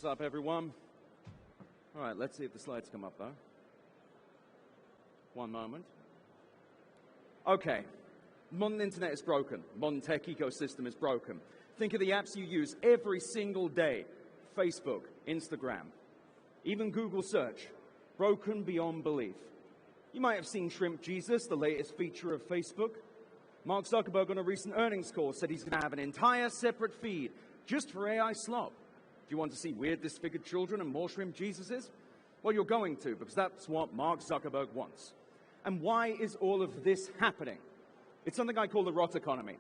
What's up, everyone? All right, let's see if the slides come up, though. One moment. Okay, modern internet is broken. Modern tech ecosystem is broken. Think of the apps you use every single day. Facebook, Instagram, even Google search. Broken beyond belief. You might have seen Shrimp Jesus, the latest feature of Facebook. Mark Zuckerberg on a recent earnings call said he's going to have an entire separate feed just for AI slop. Do you want to see weird disfigured children and more Shrimp Jesuses? Well, you're going to, because that's what Mark Zuckerberg wants. And why is all of this happening? It's something I call the rot economy.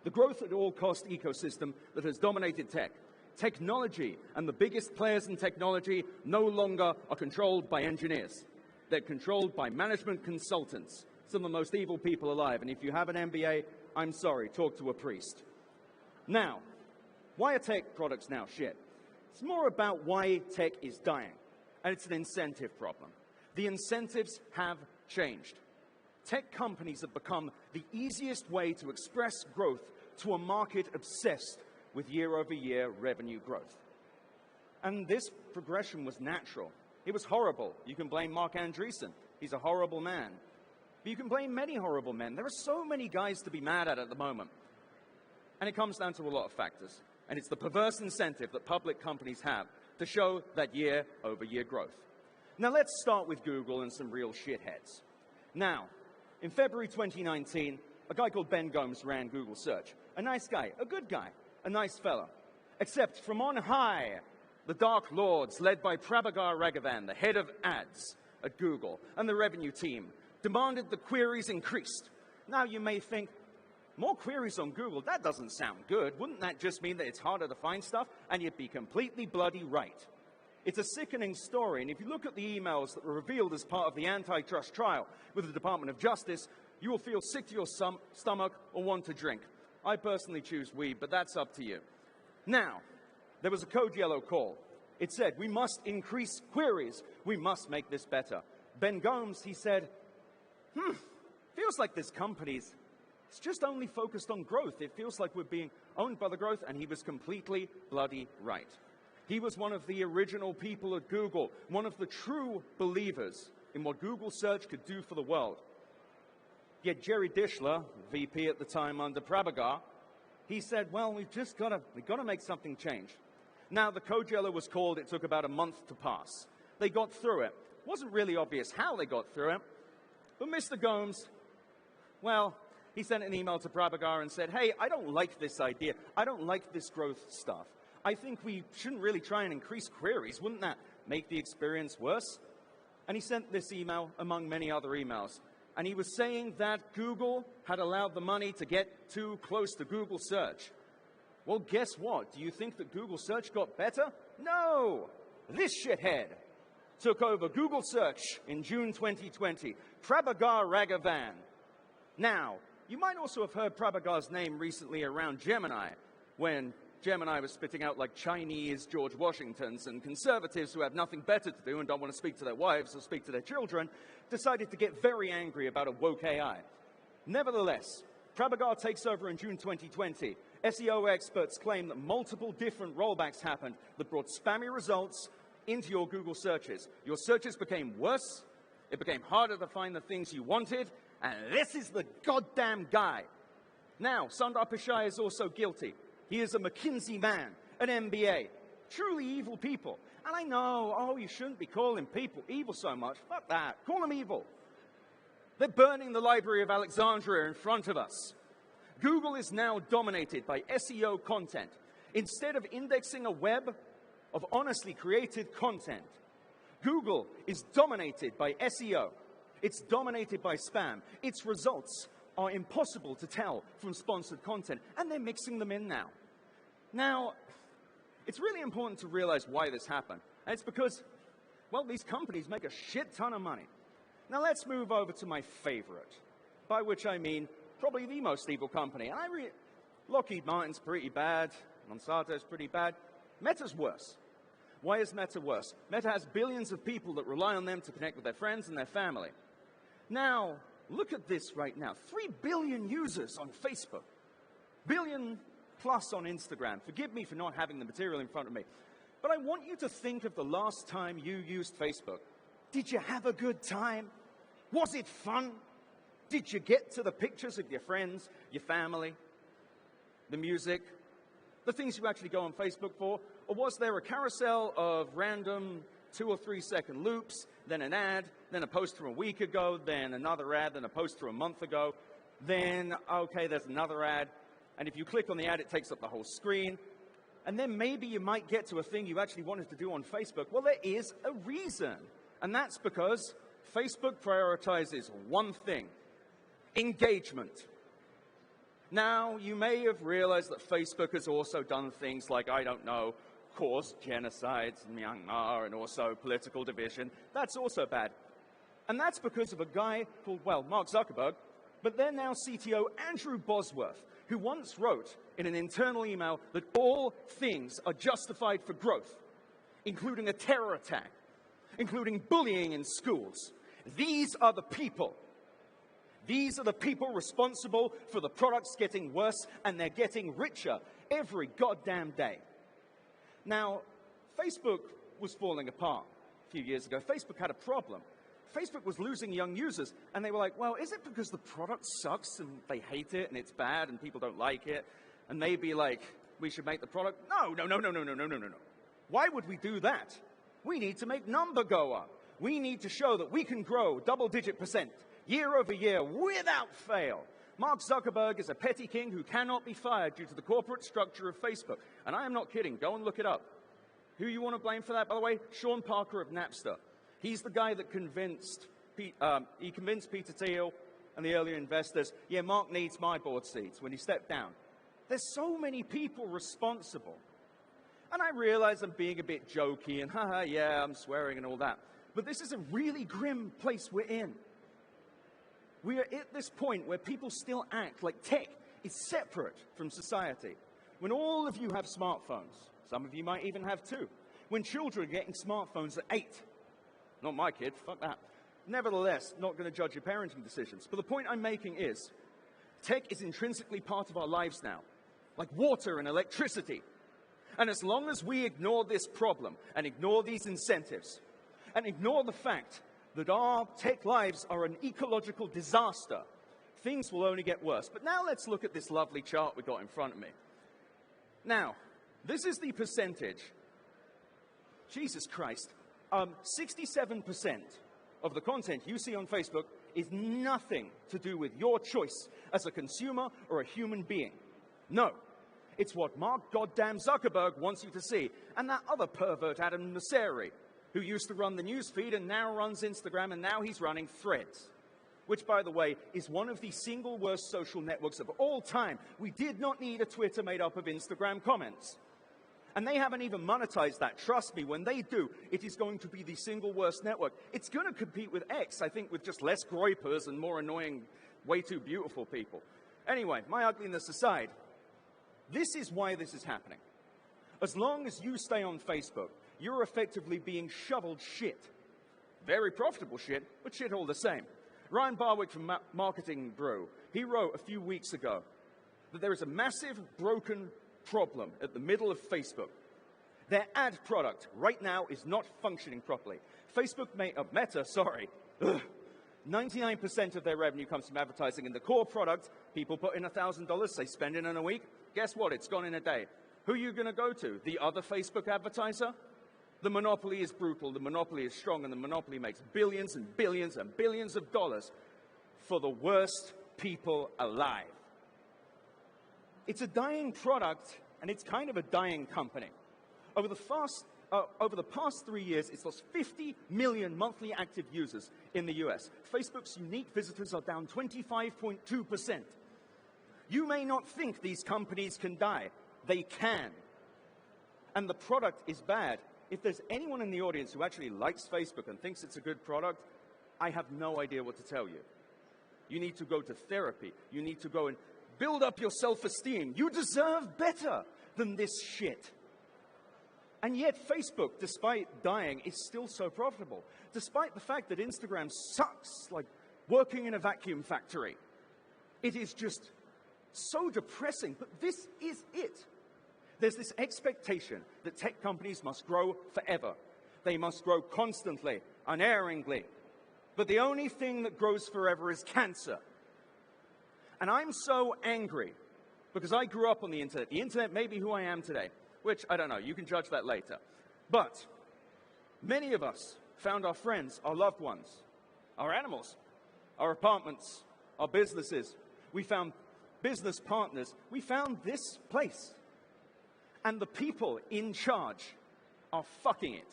The growth at all cost ecosystem that has dominated tech. Technology and the biggest players in technology no longer are controlled by engineers. They're controlled by management consultants, some of the most evil people alive. And if you have an MBA, I'm sorry, talk to a priest. Now, why are tech products now shit? It's more about why tech is dying. And it's an incentive problem. The incentives have changed. Tech companies have become the easiest way to express growth to a market obsessed with year-over-year revenue growth. And this progression was natural. It was horrible. You can blame Mark Andreessen. He's a horrible man. But you can blame many horrible men. There are so many guys to be mad at the moment. And it comes down to a lot of factors. And it's the perverse incentive that public companies have to show that year-over-year growth. Now let's start with Google and some real shitheads. Now, in February 2019, a guy called Ben Gomes ran Google Search. A nice guy, a good guy, a nice fella. Except from on high, the Dark Lords, led by Prabhakar Raghavan, the head of ads at Google, and the revenue team, demanded the queries increased. Now you may think, more queries on Google, that doesn't sound good. Wouldn't that just mean that it's harder to find stuff? And you'd be completely bloody right. It's a sickening story, and if you look at the emails that were revealed as part of the antitrust trial with the Department of Justice, you will feel sick to your stomach or want to drink. I personally choose weed, but that's up to you. Now, there was a code yellow call. It said, we must increase queries. We must make this better. Ben Gomes, he said, feels like this company's it's just only focused on growth. It feels like we're being owned by the growth, and he was completely bloody right. He was one of the original people at Google, one of the true believers in what Google search could do for the world. Yet Jerry Dishler, VP at the time under Prabhakar, he said, well, we've got to make something change. Now, the code yellow was called. It took about a month to pass. They got through it. It wasn't really obvious how they got through it. But Mr. Gomes, well, he sent an email to Prabhakar and said, hey, I don't like this idea. I don't like this growth stuff. I think we shouldn't really try and increase queries. Wouldn't that make the experience worse? And he sent this email among many other emails. And he was saying that Google had allowed the money to get too close to Google search. Well, guess what? Do you think that Google search got better? No! This shithead took over Google search in June 2020. Prabhakar Raghavan. Now, you might also have heard Prabhakar's name recently around Gemini, when Gemini was spitting out like Chinese George Washingtons, and conservatives who have nothing better to do and don't want to speak to their wives or speak to their children decided to get very angry about a woke AI. Nevertheless, Prabhakar takes over in June 2020. SEO experts claim that multiple different rollbacks happened that brought spammy results into your Google searches. Your searches became worse, it became harder to find the things you wanted, and this is the goddamn guy. Now, Sundar Pichai is also guilty. He is a McKinsey man, an MBA, truly evil people. And I know, oh, you shouldn't be calling people evil so much. Fuck that. Call them evil. They're burning the Library of Alexandria in front of us. Google is now dominated by SEO content. Instead of indexing a web of honestly created content, Google is dominated by SEO. It's dominated by spam. Its results are impossible to tell from sponsored content, and they're mixing them in now. Now, it's really important to realize why this happened. And it's because, well, these companies make a shit ton of money. Now let's move over to my favorite, by which I mean probably the most evil company. And Lockheed Martin's pretty bad, Monsanto's pretty bad. Meta's worse. Why is Meta worse? Meta has billions of people that rely on them to connect with their friends and their family. Now, look at this right now. 3 billion users on Facebook. Billion plus on Instagram. Forgive me for not having the material in front of me. But I want you to think of the last time you used Facebook. Did you have a good time? Was it fun? Did you get to the pictures of your friends, your family, the music, the things you actually go on Facebook for? Or was there a carousel of random 2 or 3 second loops, then an ad, then a post from a week ago, then another ad, then a post from a month ago, then, okay, there's another ad, and if you click on the ad, it takes up the whole screen, and then maybe you might get to a thing you actually wanted to do on Facebook. Well, there is a reason, and that's because Facebook prioritizes one thing: engagement. Now, you may have realized that Facebook has also done things like, I don't know, caused genocides in Myanmar and also political division. That's also bad. And that's because of a guy called, well, Mark Zuckerberg, but then now CTO Andrew Bosworth, who once wrote in an internal email that all things are justified for growth, including a terror attack, including bullying in schools. These are the people. These are the people responsible for the products getting worse, and they're getting richer every goddamn day. Now, Facebook was falling apart a few years ago. Facebook had a problem. Facebook was losing young users, and they were like, well, is it because the product sucks and they hate it and it's bad and people don't like it? And maybe, like, we should make the product? No. Why would we do that? We need to make number go up. We need to show that we can grow double-digit % year over year without fail. Mark Zuckerberg is a petty king who cannot be fired due to the corporate structure of Facebook. And I am not kidding. Go and look it up. Who you want to blame for that, by the way? Sean Parker of Napster. He's the guy that convinced Peter Thiel and the earlier investors, yeah, Mark needs my board seats when he stepped down. There's so many people responsible. And I realize I'm being a bit jokey and, haha, yeah, I'm swearing and all that. But this is a really grim place we're in. We are at this point where people still act like tech is separate from society. When all of you have smartphones, some of you might even have 2. When children are getting smartphones at 8. Not my kid, fuck that. Nevertheless, not going to judge your parenting decisions. But the point I'm making is, tech is intrinsically part of our lives now, like water and electricity. And as long as we ignore this problem, and ignore these incentives, and ignore the fact that our tech lives are an ecological disaster, things will only get worse. But now let's look at this lovely chart we got in front of me. Now, this is the percentage. Jesus Christ. 67% of the content you see on Facebook is nothing to do with your choice as a consumer or a human being. No. It's what Mark goddamn Zuckerberg wants you to see, and that other pervert Adam Mosseri, who used to run the news feed and now runs Instagram, and now he's running Threads, which, by the way, is one of the single worst social networks of all time. We did not need a Twitter made up of Instagram comments. And they haven't even monetized that. Trust me, when they do, it is going to be the single worst network. It's going to compete with X, I think, with just less groypers and more annoying, way too beautiful people. Anyway, my ugliness aside, this is why this is happening. As long as you stay on Facebook, you're effectively being shoveled shit. Very profitable shit, but shit all the same. Ryan Barwick from Marketing Brew, he wrote a few weeks ago that there is a massive broken problem at the middle of Facebook. Their ad product right now is not functioning properly. Meta, 99% of their revenue comes from advertising. In the core product, people put in $1,000, they spend it in a week. Guess what? It's gone in a day. Who are you going to go to? The other Facebook advertiser? The monopoly is brutal, the monopoly is strong, and the monopoly makes billions and billions and billions of dollars for the worst people alive. It's a dying product, and it's kind of a dying company. Over the past 3 years, it's lost 50 million monthly active users in the US. Facebook's unique visitors are down 25.2%. You may not think these companies can die. They can. And the product is bad. If there's anyone in the audience who actually likes Facebook and thinks it's a good product, I have no idea what to tell you. You need to go to therapy. You need to go and build up your self-esteem. You deserve better than this shit. And yet Facebook, despite dying, is still so profitable. Despite the fact that Instagram sucks like working in a vacuum factory. It is just so depressing, but this is it. There's this expectation that tech companies must grow forever. They must grow constantly, unerringly. But the only thing that grows forever is cancer. And I'm so angry because I grew up on the internet. The internet made me who I am today, which I don't know. You can judge that later. But many of us found our friends, our loved ones, our animals, our apartments, our businesses. We found business partners. We found this place. And the people in charge are fucking it.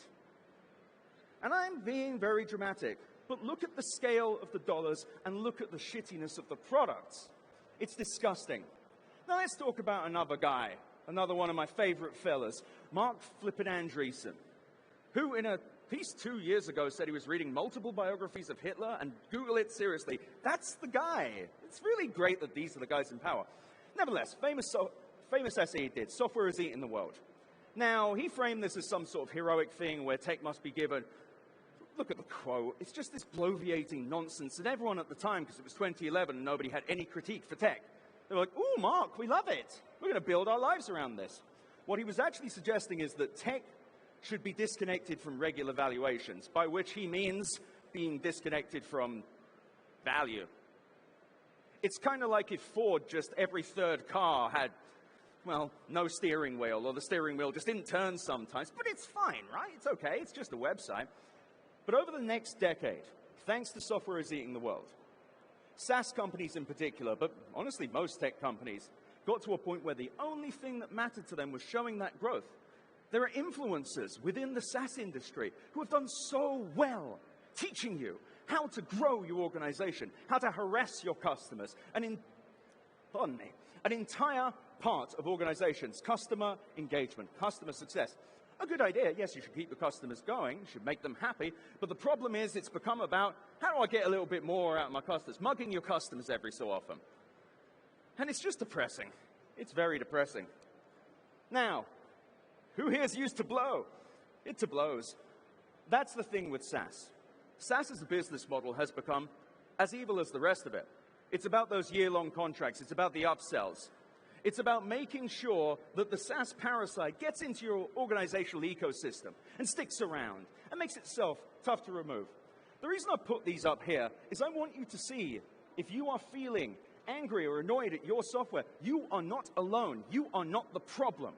And I'm being very dramatic, but look at the scale of the dollars and look at the shittiness of the products. It's disgusting. Now let's talk about another guy, another one of my favorite fellas, Mark Flippin' Andreessen, who in a piece 2 years ago said he was reading multiple biographies of Hitler, and Google it seriously. That's the guy. It's really great that these are the guys in power. Nevertheless, famous essay he did, Software is Eating the World. Now, he framed this as some sort of heroic thing where tech must be given. Look at the quote. It's just this bloviating nonsense. And everyone at the time, because it was 2011 and nobody had any critique for tech, they were like, "Ooh, Mark, we love it. We're going to build our lives around this." What he was actually suggesting is that tech should be disconnected from regular valuations, by which he means being disconnected from value. It's kind of like if Ford just every third car had, well, no steering wheel, or the steering wheel just didn't turn sometimes, but it's fine, right? It's okay. It's just a website. But over the next decade, thanks to Software is Eating the World, SaaS companies in particular, but honestly most tech companies, got to a point where the only thing that mattered to them was showing that growth. There are influencers within the SaaS industry who have done so well teaching you how to grow your organization, how to harass your customers, and an entire part of organizations, customer engagement, customer success. A good idea, yes, you should keep the customers going, you should make them happy, but the problem is it's become about, how do I get a little bit more out of my customers? Mugging your customers every so often. And it's just depressing. It's very depressing. Now, who here's used to blow? It to blows. That's the thing with SaaS. SaaS as a business model has become as evil as the rest of it. It's about those year-long contracts. It's about the upsells. It's about making sure that the SaaS parasite gets into your organizational ecosystem and sticks around and makes itself tough to remove. The reason I put these up here is I want you to see if you are feeling angry or annoyed at your software, you are not alone. You are not the problem.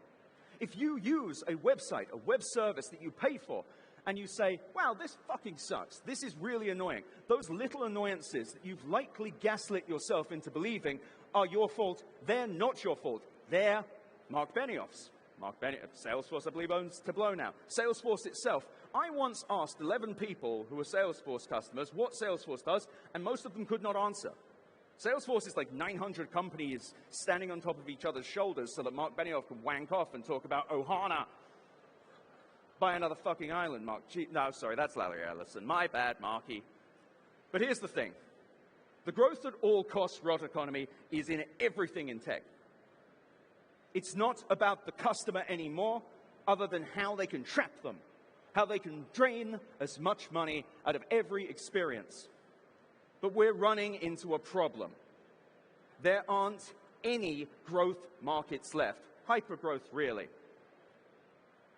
If you use a website, a web service that you pay for, and you say, wow, this fucking sucks, this is really annoying, those little annoyances that you've likely gaslit yourself into believing are your fault, they're not your fault. They're Mark Benioff's. Mark Benioff, Salesforce, I believe, owns Tableau now. Salesforce itself. I once asked 11 people who were Salesforce customers what Salesforce does, and most of them could not answer. Salesforce is like 900 companies standing on top of each other's shoulders so that Mark Benioff can wank off and talk about Ohana. Buy another fucking island, Mark. No, sorry, that's Larry Ellison. My bad, Marky. But here's the thing. The growth at all costs rot economy is in everything in tech. It's not about the customer anymore, other than how they can trap them, how they can drain as much money out of every experience. But we're running into a problem. There aren't any growth markets left. Hypergrowth, really.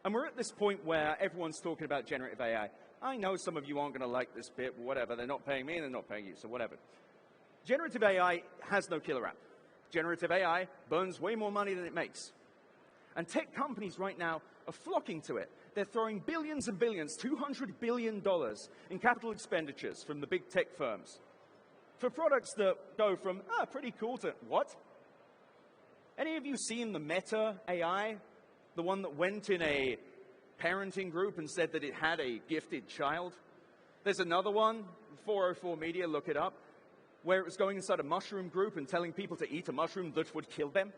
And we're at this point where everyone's talking about generative AI. I know some of you aren't going to like this bit, whatever. They're not paying me and they're not paying you, so whatever. Generative AI has no killer app. Generative AI burns way more money than it makes. And tech companies right now are flocking to it. They're throwing billions and billions, $200 billion in capital expenditures from the big tech firms for products that go from, pretty cool to, what? Any of you seen the Meta AI? The one that went in a parenting group and said that it had a gifted child? There's another one, 404 Media, look it up, where it was going inside a mushroom group and telling people to eat a mushroom that would kill them.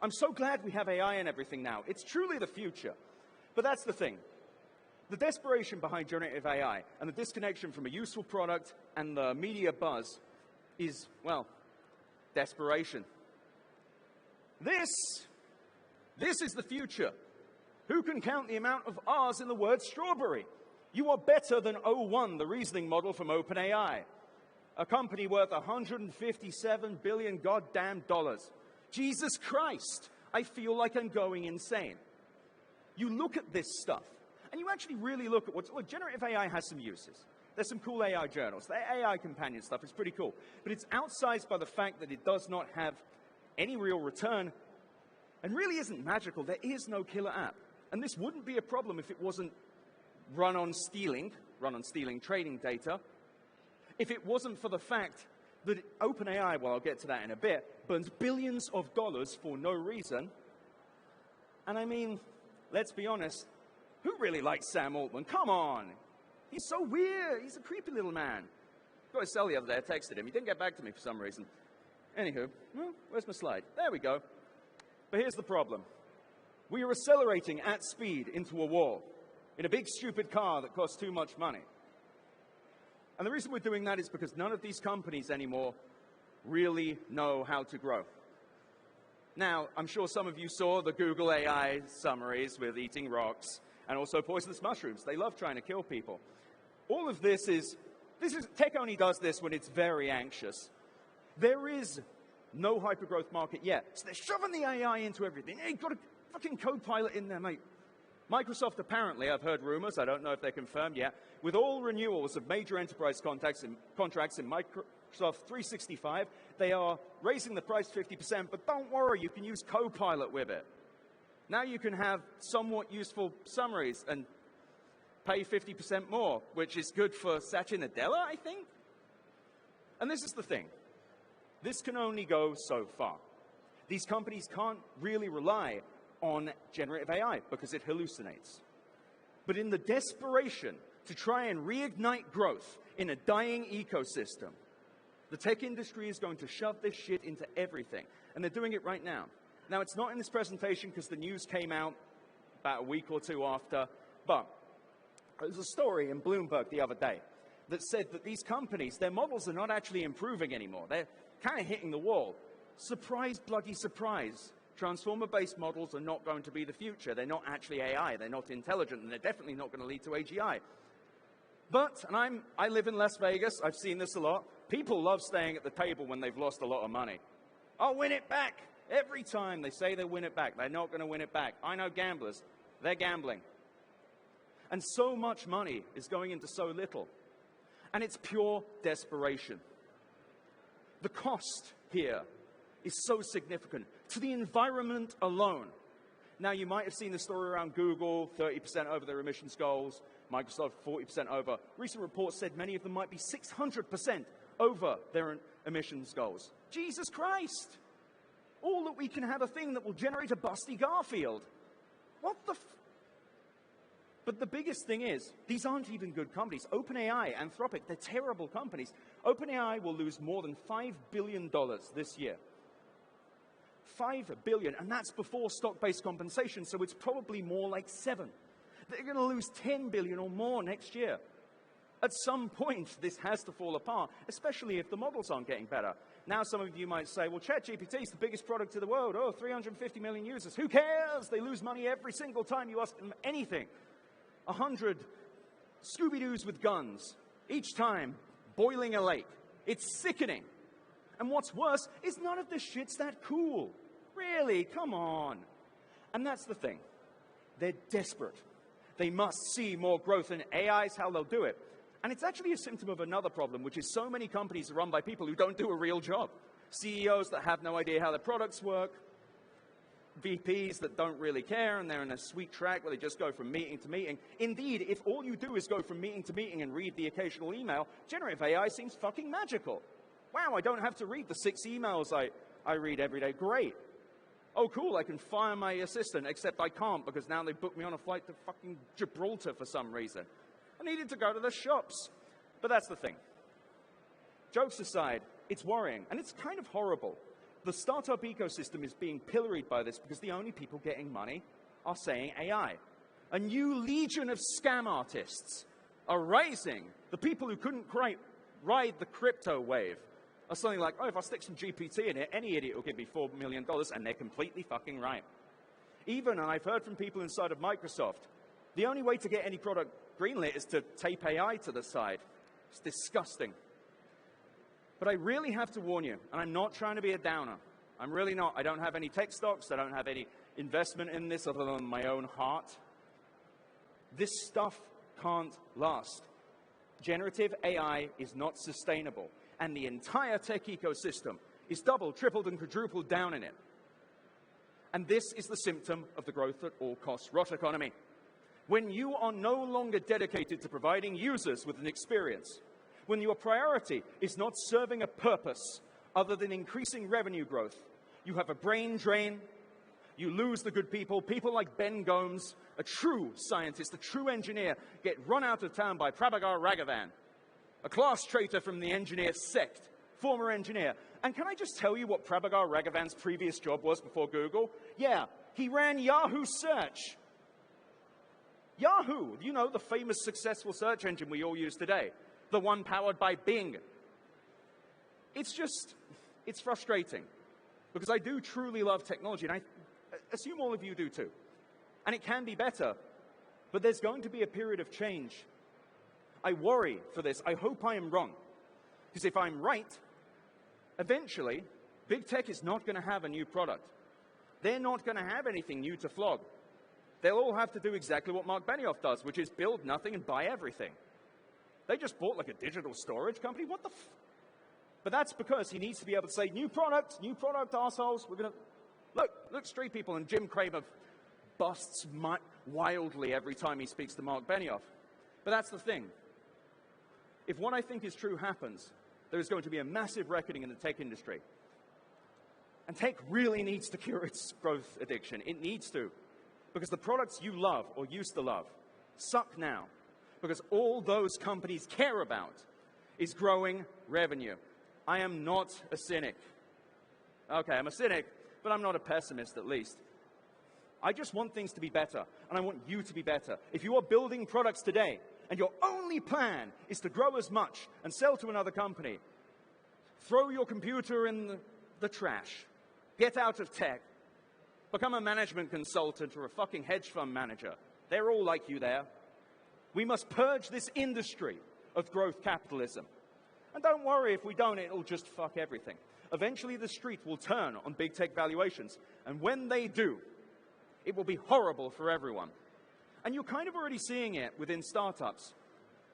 I'm so glad we have AI and everything now. It's truly the future. But that's the thing. The desperation behind generative AI and the disconnection from a useful product and the media buzz is, well, desperation. This is the future. Who can count the amount of R's in the word strawberry? You are better than O1, the reasoning model from OpenAI, a company worth $157 billion goddamn dollars. Jesus Christ, I feel like I'm going insane. You look at this stuff, and you actually really look at look, generative AI has some uses. There's some cool AI journals. The AI companion stuff is pretty cool. But it's outsized by the fact that it does not have any real return and really isn't magical. There is no killer app. And this wouldn't be a problem if it wasn't run on stealing trading data, if it wasn't for the fact that OpenAI, well, I'll get to that in a bit, burns billions of dollars for no reason. And I mean, let's be honest, who really likes Sam Altman? Come on. He's so weird. He's a creepy little man. Got his cell the other day. I texted him. He didn't get back to me for some reason. Anywho, well, where's my slide? There we go. But here's the problem. We are accelerating at speed into a wall in a big, stupid car that costs too much money. And the reason we're doing that is because none of these companies anymore really know how to grow. Now, I'm sure some of you saw the Google AI summaries with eating rocks and also poisonous mushrooms. They love trying to kill people. All of this is tech only does this when it's very anxious. There is no hypergrowth market yet. So they're shoving the AI into everything. Hey, you've got a fucking Copilot in there, mate. Microsoft apparently, I've heard rumors, I don't know if they're confirmed yet, with all renewals of major enterprise contracts in Microsoft 365, they are raising the price 50%, but don't worry, you can use Copilot with it. Now you can have somewhat useful summaries and pay 50% more, which is good for Satya Nadella, I think. And this is the thing. This can only go so far. These companies can't really rely on generative AI because it hallucinates. But in the desperation to try and reignite growth in a dying ecosystem, the tech industry is going to shove this shit into everything. And they're doing it right now. Now, it's not in this presentation because the news came out about a week or two after, but there was a story in Bloomberg the other day that said that these companies, their models are not actually improving anymore. They're kind of hitting the wall. Surprise, bloody surprise. Transformer-based models are not going to be the future. They're not actually AI. They're not intelligent, and they're definitely not going to lead to AGI. But, and I live in Las Vegas. I've seen this a lot. People love staying at the table when they've lost a lot of money. I'll win it back. Every time they say they'll win it back, they're not going to win it back. I know gamblers. They're gambling. And so much money is going into so little. And it's pure desperation. The cost here is so significant to the environment alone. Now, you might have seen the story around Google, 30% over their emissions goals, Microsoft, 40% over. Recent reports said many of them might be 600% over their emissions goals. Jesus Christ! All that we can have a thing that will generate a busty Garfield. What the But the biggest thing is, these aren't even good companies. OpenAI, Anthropic, they're terrible companies. OpenAI will lose more than $5 billion this year. $5 billion, and that's before stock-based compensation, so it's probably more like 7. They're going to lose 10 billion or more next year. At some point, this has to fall apart, especially if the models aren't getting better. Now, some of you might say, well, ChatGPT is the biggest product in the world. Oh, 350 million users. Who cares? They lose money every single time you ask them anything. 100 Scooby-Doos with guns, each time boiling a lake. It's sickening. And what's worse is none of this shit's that cool. Really, come on. And that's the thing. They're desperate. They must see more growth, and AI is how they'll do it. And it's actually a symptom of another problem, which is so many companies are run by people who don't do a real job. CEOs that have no idea how their products work, VPs that don't really care, and they're in a sweet track where they just go from meeting to meeting. Indeed, if all you do is go from meeting to meeting and read the occasional email, generative AI seems fucking magical. Wow, I don't have to read the 6 emails I read every day. Great. Oh, cool, I can fire my assistant, except I can't because now they've booked me on a flight to fucking Gibraltar for some reason. I needed to go to the shops. But that's the thing. Jokes aside, it's worrying, and it's kind of horrible. The startup ecosystem is being pilloried by this because the only people getting money are saying AI. A new legion of scam artists are rising. The people who couldn't quite ride the crypto wave are something like, oh, if I stick some GPT in it, any idiot will give me $4 million, and they're completely fucking right. Even, and I've heard from people inside of Microsoft, the only way to get any product greenlit is to tape AI to the side. It's disgusting. But I really have to warn you, and I'm not trying to be a downer, I'm really not. I don't have any tech stocks. I don't have any investment in this other than my own heart. This stuff can't last. Generative AI is not sustainable, and the entire tech ecosystem is doubled, tripled, and quadrupled down in it. And this is the symptom of the growth at all costs rot economy. When you are no longer dedicated to providing users with an experience, when your priority is not serving a purpose other than increasing revenue growth, you have a brain drain, you lose the good people. People like Ben Gomes, a true scientist, a true engineer, get run out of town by Prabhakar Raghavan, a class traitor from the engineer sect, former engineer. And can I just tell you what Prabhakar Raghavan's previous job was before Google? Yeah, he ran Yahoo Search. Yahoo, you know, the famous successful search engine we all use today, the one powered by Bing. It's frustrating, because I do truly love technology, and I assume all of you do too. And it can be better, but there's going to be a period of change. I worry for this. I hope I am wrong, because if I'm right, eventually, big tech is not going to have a new product. They're not going to have anything new to flog. They'll all have to do exactly what Mark Benioff does, which is build nothing and buy everything. They just bought like a digital storage company. What the f... But that's because he needs to be able to say, new product, assholes. We're going to... Look, street people, and Jim Cramer busts wildly every time he speaks to Mark Benioff. But that's the thing. If what I think is true happens, there is going to be a massive reckoning in the tech industry. And tech really needs to cure its growth addiction. It needs to. Because the products you love or used to love suck now. Because all those companies care about is growing revenue. I am not a cynic. Okay, I'm a cynic, but I'm not a pessimist, at least. I just want things to be better, and I want you to be better. If you are building products today, and your only plan is to grow as much and sell to another company, throw your computer in the trash. Get out of tech. Become a management consultant or a fucking hedge fund manager. They're all like you there. We must purge this industry of growth capitalism. And don't worry, if we don't, it'll just fuck everything. Eventually, the street will turn on big tech valuations. And when they do, it will be horrible for everyone. And you're kind of already seeing it within startups.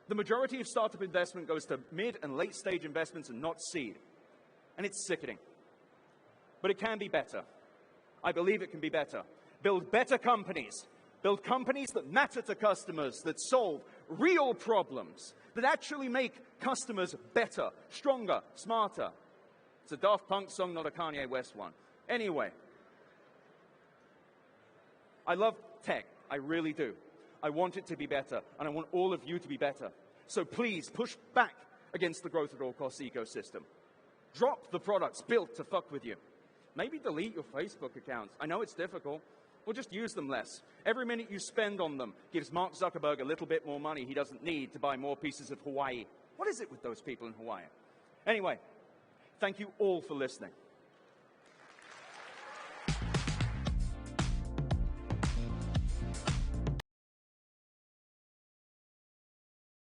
The majority of startup investment goes to mid and late stage investments and not seed. And it's sickening. But it can be better. I believe it can be better. Build better companies. Build companies that matter to customers, that solve real problems, that actually make customers better, stronger, smarter. It's a Daft Punk song, not a Kanye West one. Anyway, I love tech. I really do. I want it to be better, and I want all of you to be better. So please push back against the growth at all costs ecosystem. Drop the products built to fuck with you. Maybe delete your Facebook accounts. I know it's difficult. Or just use them less. Every minute you spend on them gives Mark Zuckerberg a little bit more money he doesn't need to buy more pieces of Hawaii. What is it with those people in Hawaii? Anyway, thank you all for listening.